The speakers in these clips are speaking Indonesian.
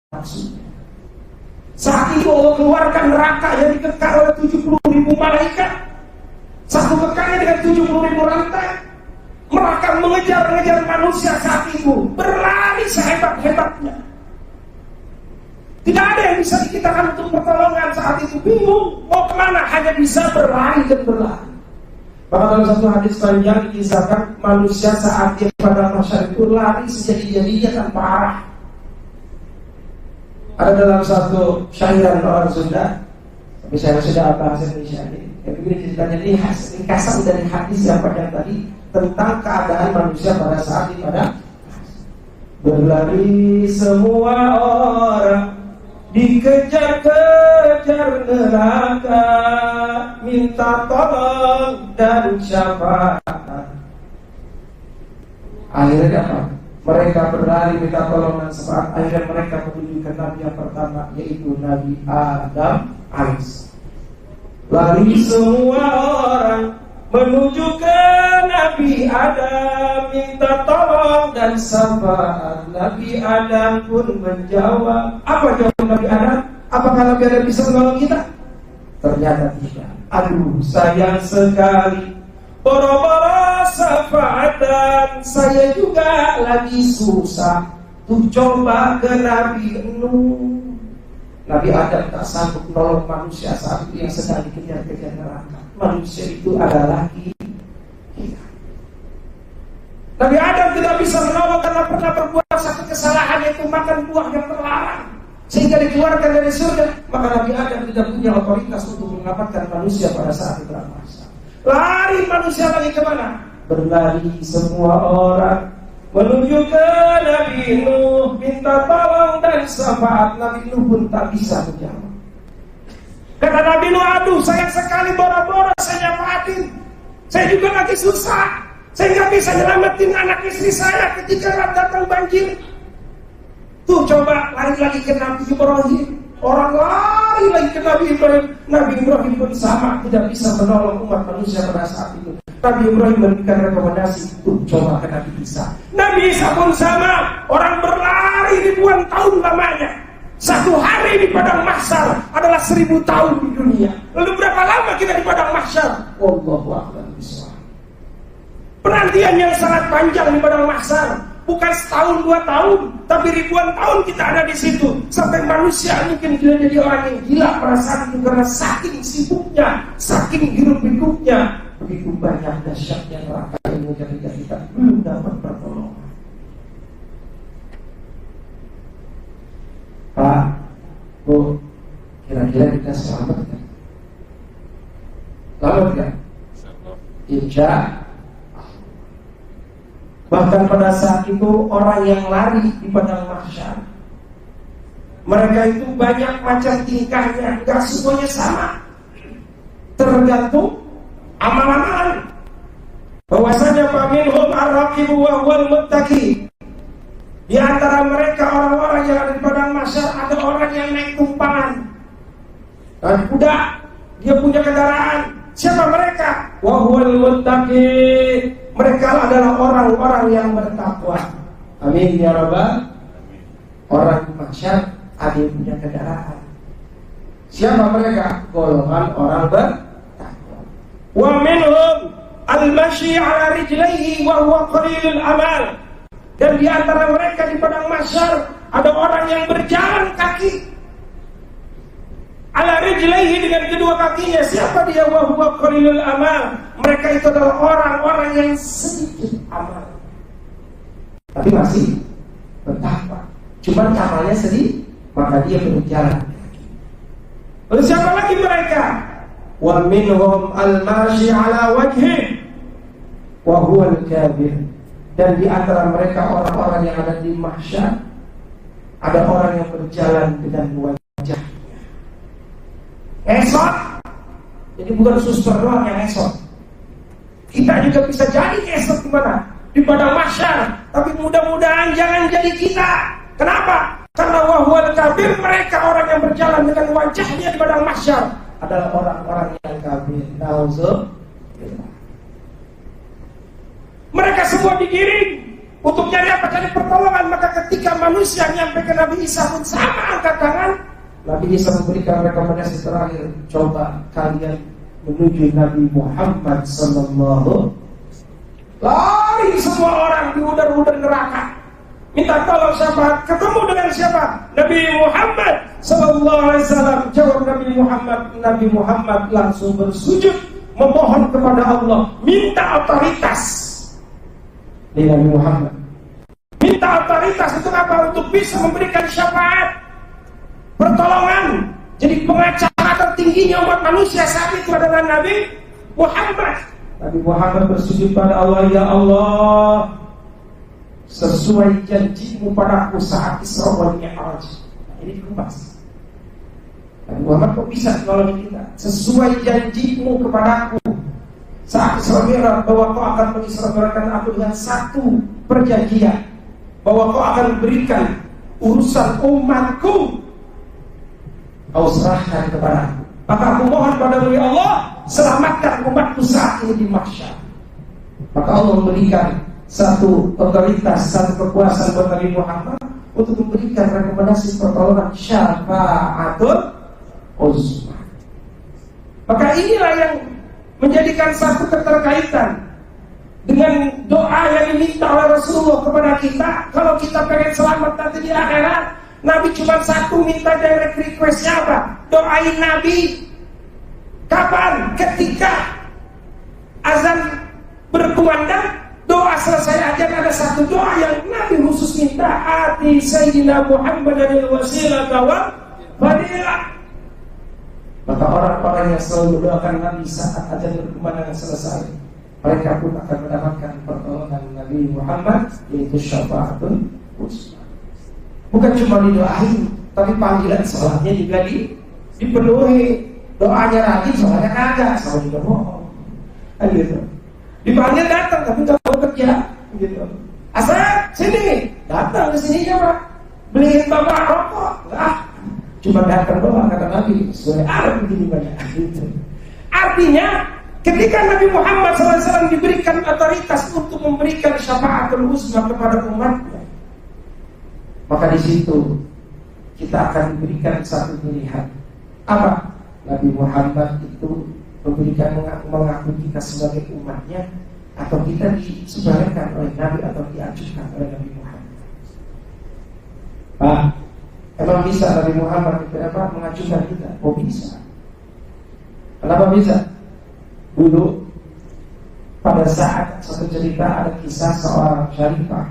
maksudnya. Saat itu Allah keluarkan neraka yang dikekang oleh 70.000 malaikat, satu kekangnya dengan 70.000 rantai. Neraka mengejar-ngejar manusia saat itu, berlari sehebat-hebatnya. Tidak ada yang bisa dikitakan untuk pertolongan saat itu, bingung mau kemana, hanya bisa berlari dan berlari. Maka dalam satu hadis panjang dikisahkan manusia saat dia pada masyarakat itu lari sejadi-jadinya tanpa arah. Ada dalam satu syairan orang Sunda, tapi saya sudah bahasa Indonesia ini. Yang begini ceritanya ini ringkasan dari hadis yang panjang tadi tentang keadaan manusia pada saat di pada berlari semua orang, dikejar-kejar neraka, minta tolong dan syafaat. Akhirnya apa? Mereka berlari minta tolong dan syafaat. Akhirnya mereka menuju ke Nabi yang pertama, yaitu Nabi Adam AS. Lari semua orang menuju ke Nabi Adam, minta tolong dan syafaat. Nabi Adam pun menjawab. Apa jawaban Nabi Adam? Apakah Nabi Adam bisa menolong kita? Ternyata tidak. Aduh, sayang sekali, boro-boro syafaatan, saya juga lagi susah. Tuh coba ke Nabi Nuh. Nabi Adam tak sanggup menolong manusia saat itu yang sedang dikejar-kejar neraka. Manusia itu adalah kita. Nabi Adam tidak bisa menolong karena pernah berbuat satu kesalahan, yaitu makan buah yang terlarang, sehingga dikeluarkan dari surga. Maka Nabi Adam tidak punya otoritas untuk menyelamatkan manusia pada saat itu. Lari manusia lagi kemana? Berlari semua orang menuju ke Nabi Nuh, minta tolong dan syafaat. Nabi Nuh pun tak bisa menjawab. Kata Nabi Nuh, aduh sayang sekali, boro-boro saya nyafaatin, saya juga lagi susah, saya nggak bisa nyelamatin anak istri saya ketika datang banjir. Tuh coba lari lagi ke Nabi Ibrahim, orang lari lagi ke Nabi Ibrahim. Nabi Ibrahim pun sama, tidak bisa menolong umat manusia pada saat itu. Nabi Ibrahim memberikan rekomendasi, tuh coba ke Nabi Isa. Nabi Isa pun sama, orang berlari ribuan tahun lamanya. Satu hari di padang mahsyar adalah 1000 tahun di dunia. Lalu berapa lama kita di padang mahsyar? Wallahu a'lam bishawab. Penantian yang sangat panjang di padang mahsyar, bukan setahun 2 tahun, tapi ribuan tahun kita ada di situ. Sampai manusia mungkin sudah jadi orang yang gila pada saat itu karena saking sibuknya, saking hiruk-pikuknya. Begitu banyak dahsyatnya neraka ilmu ketika kita belum dapat pertolongan. Pak, Bu, kira-kira kita selamat kan? Selamat kan? Insya. Bahkan pada saat itu orang yang lari di padang mahsyar, mereka itu banyak macam tingkahnya, gak semuanya sama, tergantung amal-amalan. Bahwasanya faminhum ar-raqibu wa huwal muttaqi. Di antara mereka orang-orang yang ada di padang mahsyar ada orang yang naik tumpangan dan kuda, dia punya kendaraan. Siapa mereka? Wa huwal muttaqi. Mereka adalah orang-orang yang bertakwa. Amin ya rabbal. Orang di mahsyar ada yang punya kendaraan. Siapa mereka? Golongan orang bertakwa. Wa minhum al-mashi 'ala rijlaihi wa huwa qalilul amal. Dan di antara mereka di padang mahsyar ada orang yang berjalan kaki. 'Ala rijlaihi, dengan kedua kakinya. Siapa dia? Wa huwa qalilul amal. Mereka itu adalah orang-orang yang sedikit amal, tapi masih bertakwa. Cuma amalnya sedikit, maka dia berjalan. Lalu siapa lagi mereka? Wa minhum al-mashi 'ala wajhi wa huwa al-kafir. Dan di antara mereka orang-orang yang ada di mahsyar ada orang yang berjalan dengan wajahnya esot. Jadi bukan suster doang yang esot. Kita juga bisa jadi esot di mana? Di padang mahsyar. Tapi mudah-mudahan jangan jadi kita. Kenapa? Karena wahwal kafir, mereka orang yang berjalan dengan wajahnya di padang mahsyar adalah orang-orang yang kafir. Nauzubillah. Mereka semua digiring untuk cari apa? Cari pertolongan. Maka ketika manusia nyampe ke Nabi Isa pun sama, angkat tangan. Nabi Isa memberikan rekomendasi terakhir, coba kalian menuju Nabi Muhammad sallallahu. Lari semua orang di udara-udara neraka, minta tolong syafaat. Ketemu dengan siapa? Nabi Muhammad sallallahu alaihi wasallam. Jawab Nabi Muhammad langsung bersujud memohon kepada Allah, minta otoritas. Ini Nabi Muhammad minta otoritas itu apa? Untuk bisa memberikan syafaat, pertolongan. Jadi pengacara tertingginya umat manusia saat itu adalah Nabi Muhammad. Nabi Muhammad bersujud pada Allah, ya Allah, sesuai janjimu padaku saat Isra wal Mi'raj. Ini dikupas. Nabi Muhammad kok bisa nolong kita? Sesuai janjimu kepadaku saat Isra Mi'raj, bahwa kau akan mengisrakan aku dengan satu perjanjian, bahwa kau akan memberikan urusan umatku, kau serahkan kepadaku. Maka aku mohon padamu ya Allah, selamatkan umatku saat ini di mahsyar. Maka Allah memberikan satu otoritas, satu kekuasaan buat Nabi Muhammad untuk memberikan rekomendasi pertolongan, syafaatul uzma. Maka inilah yang menjadikan satu keterkaitan dengan doa yang diminta oleh Rasulullah kepada kita. Kalau kita pengen selamat nanti di akhirat, Nabi cuma satu minta direct requestnya apa? Doain Nabi. Kapan? Ketika azan berkumandang, doa selesai azan, ada satu doa yang Nabi khusus minta, ati Sayyidina Muhammadanil wasilah wal fadilah. Maka orang-orang yang selalu mendoakan Nabi saat azan berkumandang selesai, mereka pun akan mendapatkan pertolongan Nabi Muhammad, yaitu syafaatul uzma. Bukan cuma didoain, tapi panggilan sholatnya juga dipenuhi. Doanya rajin, sholatnya kagak, sholat juga bohong. Gitu. Dipanggil datang, tapi gak mau kerja. Gitu. Asal sini, datang ke sini coba, beliin bapak rokok. Cuma datang doang, kata Nabi. Sesuai Arab begini banyak. Gitu. Artinya, ketika Nabi Muhammad SAW diberikan otoritas untuk memberikan syafaatul uzma kepada umatnya, maka di situ kita akan diberikan satu pilihan. Apa? Nabi Muhammad itu memberikan mengaku kita sebagai umatnya, atau kita disebarkan oleh Nabi atau diajukan oleh Nabi Muhammad. Emang bisa Nabi Muhammad kenapa mengajukan kita? Oh bisa. Kenapa bisa? Dulu pada saat satu cerita ada kisah seorang syarifah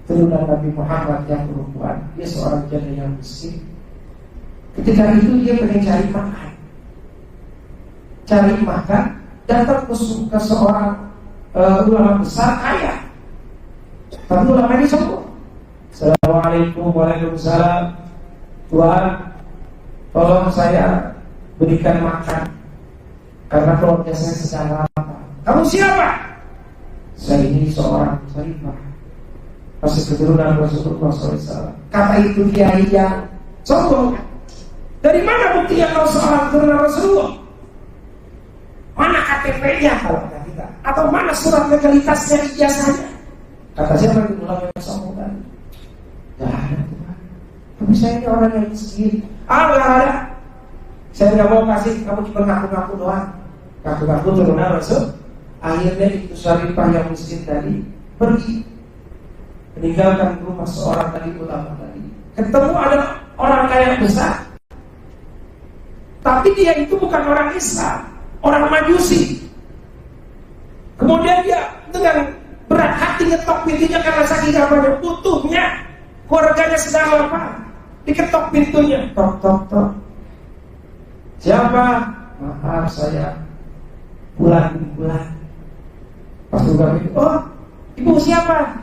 turunan Nabi Muhammad yang perempuan. Dia seorang janda yang miskin. Ketika itu dia pengen cari makan, datang ke seorang ulama besar kaya. Tapi ulama ini sombong. Assalamualaikum warahmatullahi wabarakatuh. Tuhan, tolong saya berikan makan karena keluarga saya sedang lapar. Kamu siapa? Saya ini seorang syarifah, masih keturunan Rasulullah SAW. Kata itu kiai yang sombong. Dari mana buktinya kau seorang keturunan Rasulullah? Mana KTP-nya kalau kata kita? Atau mana surat legalitasnya, ijazahnya? Kata siapa yang ulama yang sombong tadi? Gak ada. Tapi saya ini orang yang miskin. Gak ada. Saya tidak mau kasih, kamu cuma ngaku-ngaku doang. Ngaku-ngaku turunan Rasul. Akhirnya itu syarifah yang miskin tadi pergi, meninggalkan rumah seorang tadi ulama tadi. Ketemu ada orang kaya besar, tapi dia itu bukan orang Islam, orang Majusi. Kemudian dia dengan berat hati ngetok pintunya karena saking apanya, butuhnya, keluarganya sedang lapar. Diketok pintunya, tok tok tok. Siapa? Maaf, saya pulang. Pas buka pintu, oh ibu siapa?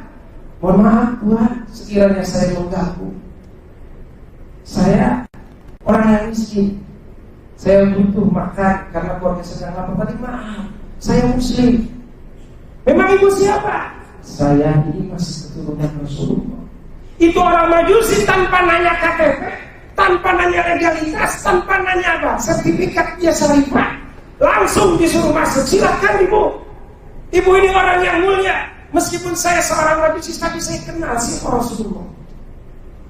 Mohon maaf Tuhan, sekiranya saya mengganggu. Saya orang yang miskin, saya butuh makan karena keluarga sedang lapar. Tadi maaf, saya muslim. Memang ibu siapa? Saya ini masih keturunan Rasulullah. Itu orang Majusi tanpa nanya KTP, tanpa nanya legalitas, tanpa nanya apa, sertifikat dia syarifah, langsung disuruh masuk. Silakan ibu. Ibu ini orang yang mulia. Meskipun saya seorang Majusi, tapi saya kenal si Rasulullah.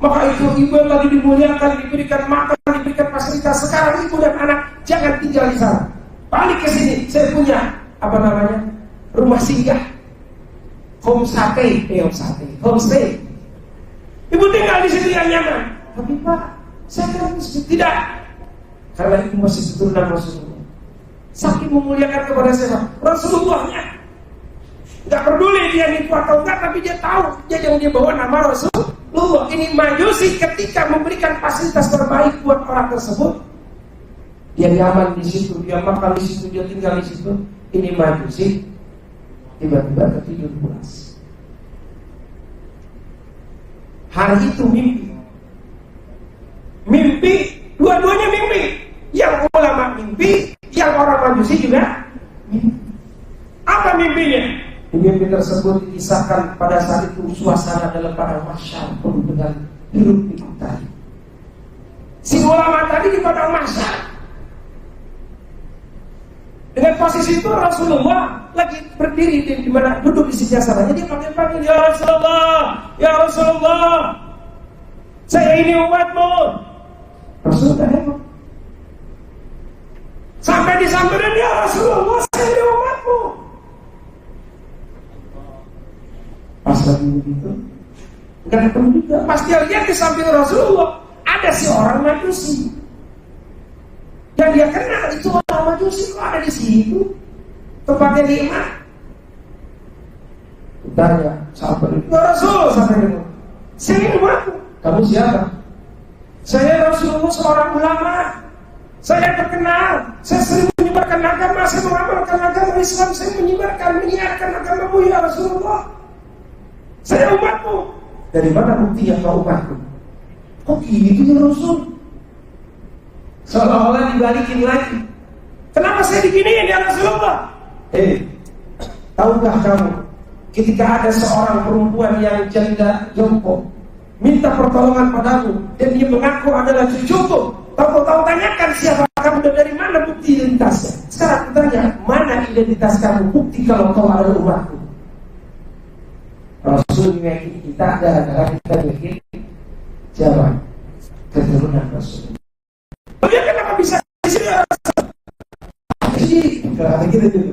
Maka itu ibu yang lagi dimuliakan, diberikan makan, diberikan fasilitas. Sekarang ibu dan anak jangan tinggal di sana. Balik ke sini, saya punya rumah singgah, homestay. Ibu tinggal di situ yang nyaman. Tapi Pak, saya kan tidak. Karena ibu masih keturunan Rasulullah. Saking memuliakan kepada siapa? Rasulullahnya. Gak peduli dia nipu atau enggak, tapi dia tahu yang dia bawa nama Rasulullah. Ini Majusi ketika memberikan fasilitas terbaik buat orang tersebut, dia nyaman di situ, dia makan di situ, dia tinggal di situ. Ini Majusi tiba-tiba ketidur pulas. Hari itu mimpi, dua-duanya mimpi. Yang ulama mimpi, yang orang Majusi juga mimpi. Apa mimpinya? Mimpi tersebut dikisahkan pada saat itu suasana dalam padang mahsyar penuh dengan hiruk pikuk tadi. Si ulama tadi di padang mahsyar. Dengan posisi itu Rasulullah lagi berdiri di mana duduk di sebelah sananya, dia panggil, ya Rasulullah, saya ini umatmu. Rasulullah hebat. Sampai disamperin, ya Rasulullah, saya ini umatmu. Pas lagi begitu, enggak ketemu juga. Pas dia lihat di samping Rasulullah ada si orang Majusi. Dan dia kenal itu orang Majusi, kok ada di situ tempatnya di iman. Tanya, sahabat itu Rasul, sampai itu. Saya umatmu. Kamu siapa? Saya Rasulullah, seorang ulama. Saya terkenal. Saya sering menyebarkan agama. Saya mengamalkan agama Islam. Saya menyiarkan agamamu ya Rasulullah. Saya umatmu. Dari mana buktinya kau umatku? Kok gitu ya Rasul? Seolah-olah dibalikin lagi. Kenapa saya diginiin ya Rasulullah? Tahukah kamu, ketika ada seorang perempuan yang janda jongkok minta pertolongan padamu dan dia mengaku adalah cucuku, tahu tanyakan siapa kamu dan dari mana bukti identitasnya. Sekarang aku tanya, mana identitas kamu, bukti kalau kau adalah umatku? Rasul meyakini kita gara-gara kita yakin siapa? Keturunan Rasul. Dia kenapa bisa di sini? Kenapa gitu?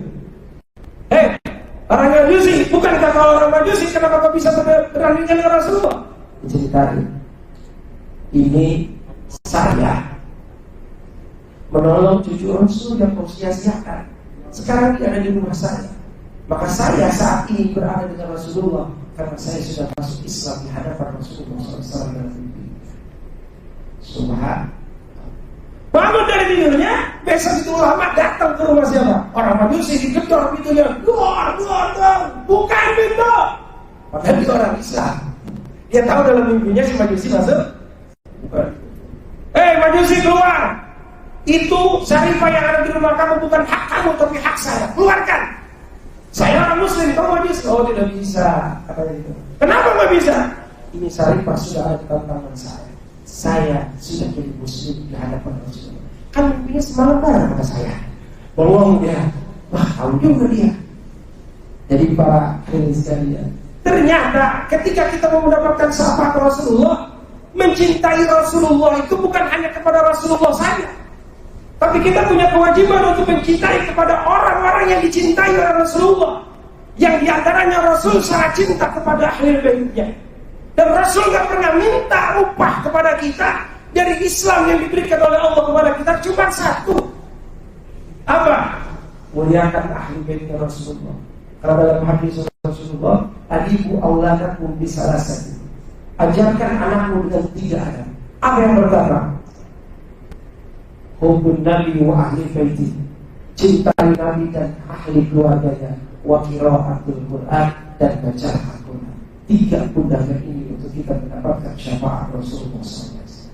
Orang Majusi, bukankah kalau orang Majusi kenapa kau bisa berani dengan Rasulullah? Ceritain. Ini saya menolong cucu Rasul yang kau sia-siakan. Sekarang dia ada di rumah saya. Maka saya saat ini berada dengan Rasulullah karena saya sudah masuk Islam di hadapan Rasulullah SAW dalam mimpi. Subhan. Bangun dari tidurnya, besok itu ulama datang ke rumah siapa? Orang Majusi digedor pintunya, keluar, bukan pintu. Padahal itu orang Islam. Dia tahu dalam mimpinya si Majusi masuk. Bukan. Majusi keluar. Itu syarifah yang ada di rumah kamu bukan hak kamu tapi hak saya. Keluarkan. Saya orang Muslim, kamu Majusi. Oh tidak bisa. Katanya itu. Kenapa nggak bisa? Ini syarifah sudah ada di tangan saya. Saya sudah jadi Muslim di hadapan Rasulullah. Kan mimpinya semalam bareng sama saya. Bohong dia. Wah tahu juga dia. Jadi para hadirin sekalian, ternyata ketika kita mau mendapatkan syafaat Rasulullah, mencintai Rasulullah itu bukan hanya kepada Rasulullah saja, tapi kita punya kewajiban untuk mencintai kepada orang-orang yang dicintai oleh Rasulullah, yang diantaranya Rasul sangat cinta kepada ahli baitnya. Dan Rasul gak pernah minta upah kepada kita dari Islam yang diberikan oleh Allah kepada kita cuma satu. Apa? Muliakan ahli baitnya Rasulullah. Karena dalam hadis Rasulullah, adibu auladakum bisalasati. Ajarkan anakmu dengan 3 adab. Apa yang pertama? Hubbun Nabi wa ahli baiti. Cintai Nabi dan ahli keluarganya. Wa qiraatul Quran dan baca Al-Quran. 3 undangan ini untuk kita mendapatkan syafaat Rasulullah SAW.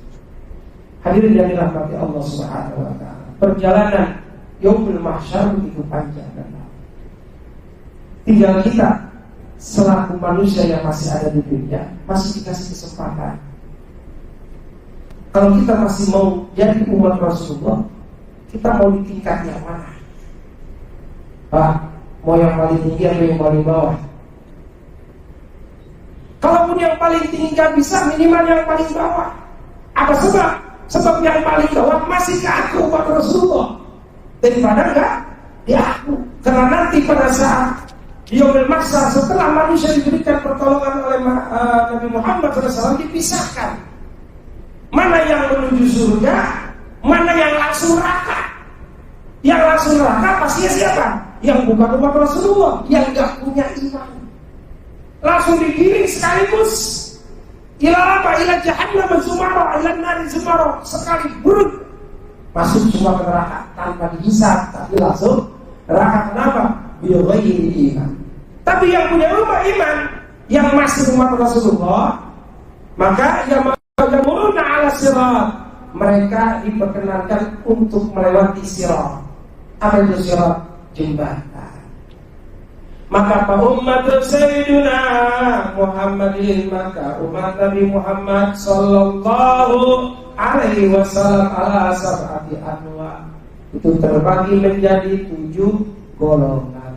Hadirin yang dirahmati Allah Subhanahu wa taala. Perjalanan Yaumul Mahsyar begitu panjang dan lama. Tinggal kita selaku manusia yang masih ada di dunia masih dikasih kesempatan. Kalau kita masih mau jadi umat Rasulullah, kita mau di tingkat yang mana? Pak, mau yang paling tinggi atau yang paling bawah? Kalaupun yang paling tinggi nggak bisa, minimal yang paling bawah. Apa sebab? Sebab yang paling bawah masih ke aku buat Rasulullah daripada enggak di aku. Karena nanti pada saat yaumul mahsyar, setelah manusia diberikan pertolongan oleh Nabi Muhammad SAW, dipisahkan mana yang menuju surga, mana yang langsung neraka. Yang langsung neraka pasti siapa? Yang bukan umat Rasulullah, yang enggak punya iman. Langsung digiring sekaligus ila apa? Ila jahannam zumara, ila nari zumara, sekali buruk masuk semua ke neraka tanpa dihisab, tapi langsung neraka. Kenapa? Bighairi iman. Tapi yang punya iman, yang masih umat Rasulullah, maka yamuruna ala sirat, mereka diperkenankan untuk melewati sirat. Apa itu sirat? Jembatan. Maka umat Sayyidina Muhammadin, maka umat Nabi Muhammad sallallahu alaihi wasallam ala sab'ati anwa, itu terbagi menjadi 7 golongan.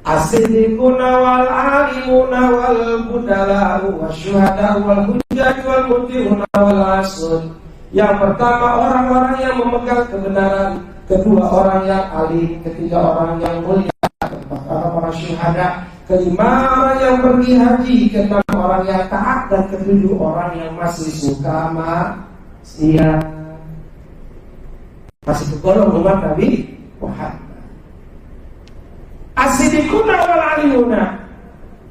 As-siddiquna wal alimuna wal budala wasyuhada wal hujjaj wal mutiruna wal asun. Yang pertama orang-orang yang memegang kebenaran, kedua orang yang alim, ketiga orang yang mulia, keempat orang syuhada, kelima orang yang pergi haji, keenam orang yang taat, dan ketujuh orang yang masih suka maksiat. Masih tergolong umat Nabi Muhammad. As-siddiquna wal alimuna,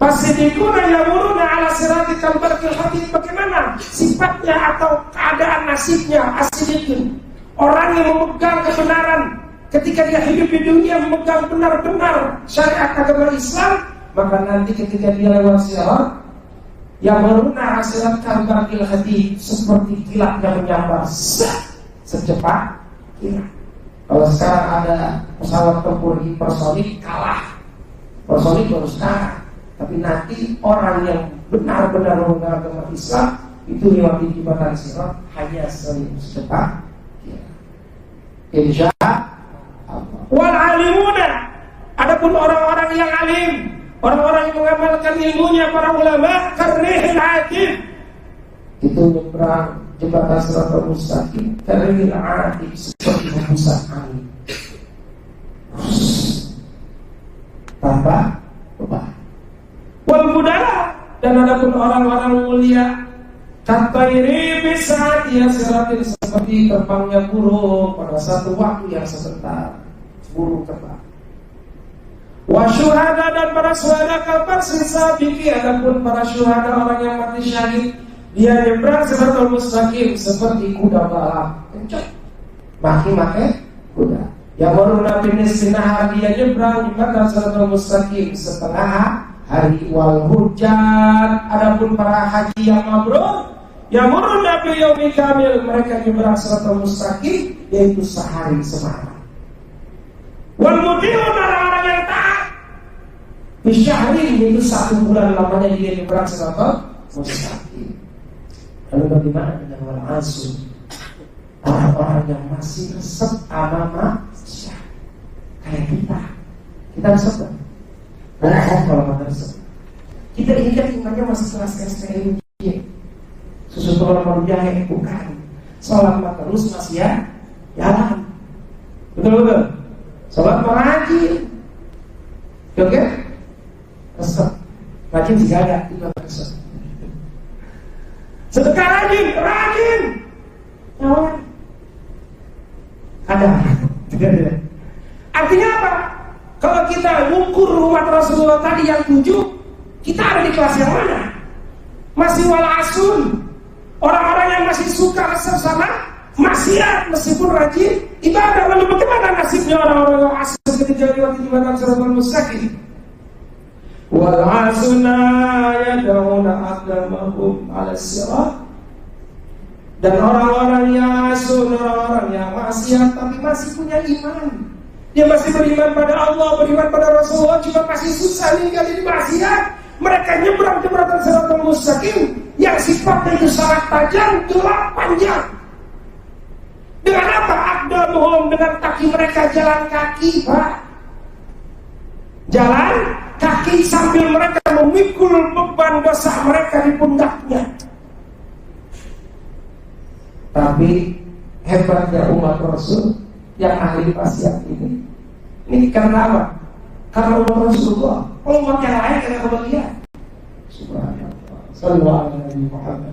as-siddiquna yamuruna ala siratikal barqil hadid. Bagaimana sifatnya atau keadaan nasibnya as-siddiqin? Orang yang memegang kebenaran ketika dia hidup di dunia, memegang benar-benar syariat agama Islam, maka nanti ketika dia lewat sirat, yamuruna ala siratikal barqil hadid, seperti kilat yang menyambar secepat kilat. Kalau sekarang ada pesawat tempur hipersonik, kalah. Personik baru sekarang. Tapi nanti orang yang benar-benar memegang agama Islam itu lewat jembatan sirat hanya secepat kilat. Insya Allah. Wal alimuna, adapun orang-orang yang alim, orang-orang yang mengamalkan ilmunya, para ulama, karnihil hadid, itu nyebrang jembatan siratal mustaqim, karnihil hadid, seperti hembusan angin tanpa beban. Wal budala, dan adapun orang-orang mulia, katairi bisa dia siratin, seperti terbangnya burung pada satu waktu yang sebentar, burung terbang. Wasyuhada, dan para syuhada kabar sisa biki, adapun para syuhada orang yang mati syahid, dia nyebrang siratal mustaqim seperti kuda balap kencang, maki-maki kuda. Yang baru Nabi Nisrinahar, dia nyebrang jembatan siratal mustaqim setengah hari. Wal hujjat, adapun para haji yang mabrur, yang baru Nabi yaumi kamil, mereka nyebrang siratal mustaqim yaitu sehari semalam. Wal mutirun, orang-orang yang taat, bisyahrin, yaitu 1 bulan lamanya dia nyebrang siratal mustaqim. Lalu bagaimana dengan wal asun, orang-orang yang masih resep amama kayak kita resep kan? Kalau kita resep, kita ini kan imannya masih kelas-kelas kayak ini. Susu telur baru jahe, bukan. Sholat mah terus masih ya jalan. Betul-betul. Sholat mah rajin. Oke? Resep. Rajin sih gak ada, itu resep. Sedekah rajin. Nyawa. Ada. Artinya apa? Kalau kita ngukur umat Rasulullah tadi yang 7, kita ada di kelas yang mana? Masih wal asun, orang-orang yang masih suka resep sama maksiat meskipun rajin ibadah. Lalu bagaimana nasibnya orang-orang yang asun ketika lewat jembatan siratal mustaqim? Wal asuna yad'una aqdamahum 'ala sirat, dan orang-orang yang asun, orang-orang yang maksiat tapi masih punya iman. Dia masih beriman pada Allah, beriman pada Rasulullah, juga masih susah ninggalin maksiat. Mereka nyebrang jembatan siratal mustaqim yang sifatnya itu sangat tajam, gelap, panjang. Dengan apa? Aqdamuhum, dengan kaki mereka, jalan kaki, Pak. Jalan kaki sambil mereka memikul beban dosa mereka di pundaknya. Tapi hebatnya umat Rasul yang ahli maksiat ini karena apa? Karena umat Rasulullah. Kalau umat yang lain kena kebahagiaan. Subhanallah. Sallallahu alaihi Muhammad.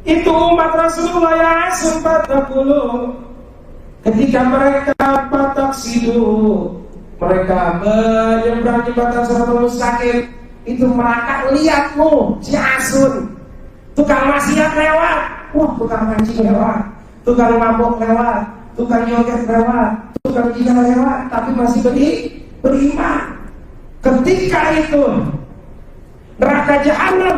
Itu umat Rasulullah yang sempat terpuluh ketika mereka patak sidu, mereka menyeberang jembatan Siratal Mustaqim. Itu mereka lihatmu si Asun, tukang maksiat lewat, tukang mancing lewat, tukang mabok lewat, tukang joget lewat, tukang zina lewat, tapi masih beriman. Ketika itu neraka jahanam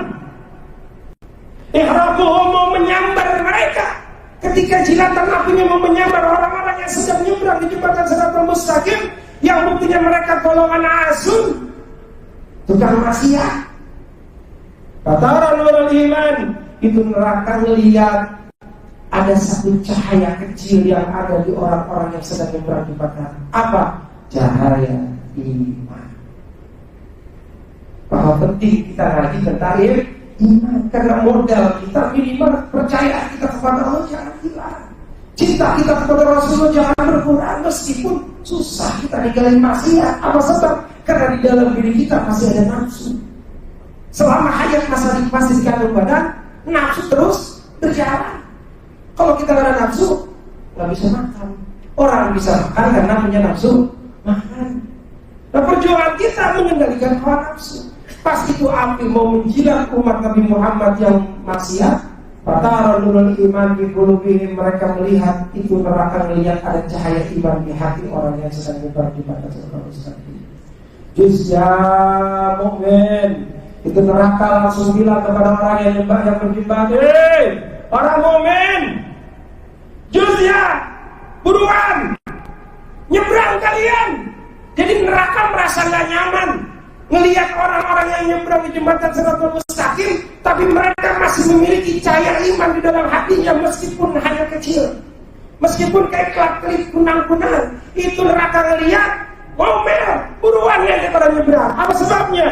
ihraquhum mau menyambar mereka. Ketika jilatan apinya mau menyambar orang-orang yang sedang nyebrang di jembatan Siratal Mustaqim, yang buktinya mereka golongan asun, tukang maksiat. Fatara nurul iman, itu neraka melihat ada satu cahaya kecil yang ada di orang-orang yang sedang nyebrang jembatan. Apa? Cahaya iman. Bahwa penting kita ngaji tentang iman, karena modal kita minimal percaya kita kepada Allah jangan hilang, cinta kita kepada Rasulullah jangan berkurang meskipun susah kita ninggalin maksiat. Apa sebab? Karena di dalam diri kita masih ada nafsu. Selama hayat masih dikandung badan, nafsu terus berjalan. Kalau kita gak ada nafsu, gak bisa makan. Orang bisa makan karena punya nafsu makan. Nah, perjuangan kita mengendalikan hawa nafsu. Pas itu api mau menjilat umat Nabi Muhammad yang maksiat, fatara nurul iman di qulubihim, mereka melihat itu neraka, melihat ada cahaya iman di hati orang yang sedang nyebar di batas Siratal Mustaqim. Juzya mukmin, itu neraka langsung bilang kepada orang yang nyembah yang berjihad, orang mukmin, juzya, buruan, nyebrang kalian. Jadi neraka merasa gak nyaman melihat orang-orang yang nyebrang di jembatan Siratal Mustaqim, tapi mereka masih memiliki cahaya iman di dalam hatinya meskipun hanya kecil, meskipun kayak kelap-kelip kunang-kunang. Itu neraka ngelihat, ngomel, buruan ya pada nyebrang. Apa sebabnya?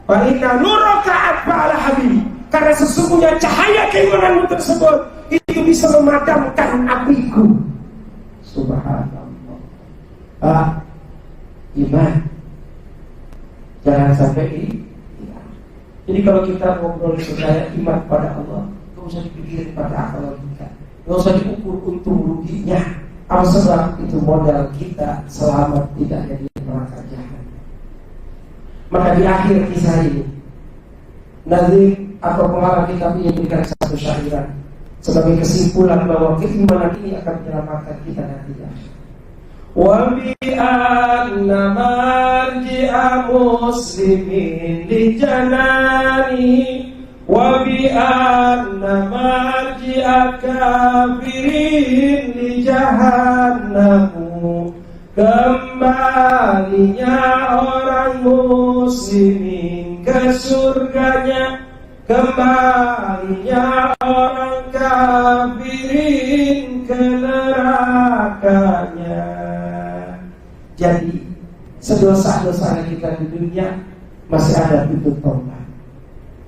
Fa inna nuraka atba'al habib, karena sesungguhnya cahaya keimananmu tersebut itu bisa memadamkan apiku. Subhanallah. Iman jangan sampai ini. Jadi kalau kita ngobrol supaya iman pada Allah, gak usah dipikirin pada akal logika, gak usah diukur untung ruginya. Apa sebab? Itu modal kita selamat tidak jadi neraka jahanam. Maka di akhir kisah ini, nazim atau pengarang kitab ini memberikan satu syairan sebagai kesimpulan bahwa keimanan ini akan menyelamatkan kita nanti di akhir. Wa bi anna marji'a muslimin li janani wa bi anna marji'a kafirin li jahannamu, kembalinya orang muslimin ke surganya, kembalinya orang kafirin ke nerakanya. Jadi sedosa-dosa kita di dunia masih ada pintu taubat.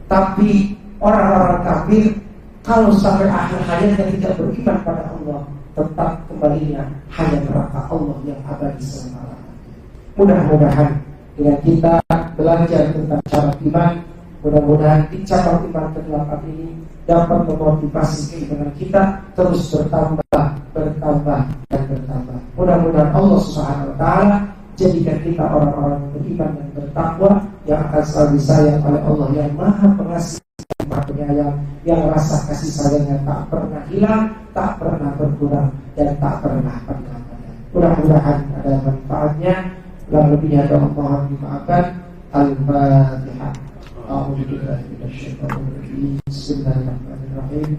Tapi orang-orang kafir kalau sampai akhir hayatnya tidak beriman pada Allah, tetap kembalinya hanya neraka Allah yang abadi selama-lamanya. Mudah-mudahan dengan kita belajar tentang cara iman, mudah-mudahan di cabang iman ke-8 ini dapat memotivasi keimanan kita terus bertambah, dan bertambah. Mudah-mudahan Allah Subhanahu wa Ta'ala jadikan kita orang-orang yang beriman dan bertakwa, yang akan selalu disayang oleh Allah yang Maha Pengasih, Maha Penyayang, yang rasa kasih sayangnya tak pernah hilang, tak pernah berkurang, dan tak pernah padam. Mudah-mudahan ada manfaatnya. Kurang lebihnya mohon dimaafkan. Al-Fatihah. A'udzubillahi minasyaitonir rajim. Bismillahirrahmanirrahim.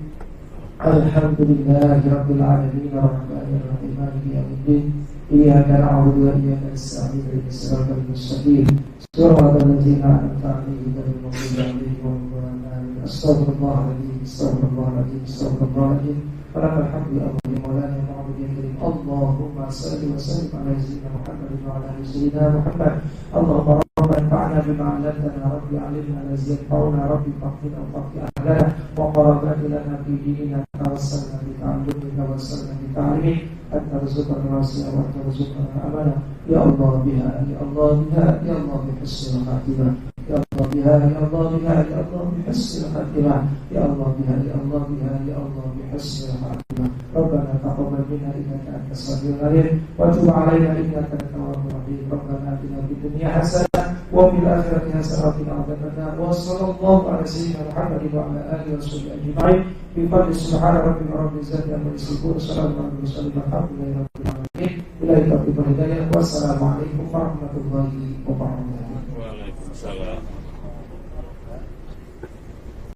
Alhamdulillahi rabbil alamin arrahmanir rahim maliki yaumiddin. Iyyaka na'budu wa iyyaka nasta'in ihdinas siratal mustaqim siratal ladzina an'amta 'alaihim ghairil maghdubi 'alaihim waladdallin. Astaghfirullahaladzim, astaghfirullahaladzim, astaghfirullahaladzim. Walakal hamdu ya Maulana Muhammad ya Karim. Allahumma salli wa sallim ala sayyidina Muhammad wa ala ali sayyidina Muhammad. Allahumma رب انفعنا بما علمتنا رب علمنا الذي ينفعنا رب فقنا وفق أهلنا وقرابات لنا في ديننا توسلنا بتعلمك ووسلنا بتعليمك أن ترزقنا الواسع وأن ترزقنا أمنا يا الله بها يا الله بها يا الله بحسن الخاتمة يا الله بها يا الله بها يا الله بحسن الخاتمة يا الله بها يا الله بها يا الله بحسن الخاتمة ربنا تقبل منا إنك أنت السميع العليم وتب علينا إنك أنت التواب الرحيم ربنا آتنا في الدنيا حسنة وفي الآخرة حسنة وقنا عذاب النار وصلى الله على سيدنا محمد وعلى آله وصحبه أجمعين بفضل سبحان ربك رب العزة عما يصفون وسلام على المرسلين والحمد لله رب العالمين إلى التوفيق والهداية والسلام عليكم ورحمة الله وبركاته. Waalaikumsalam.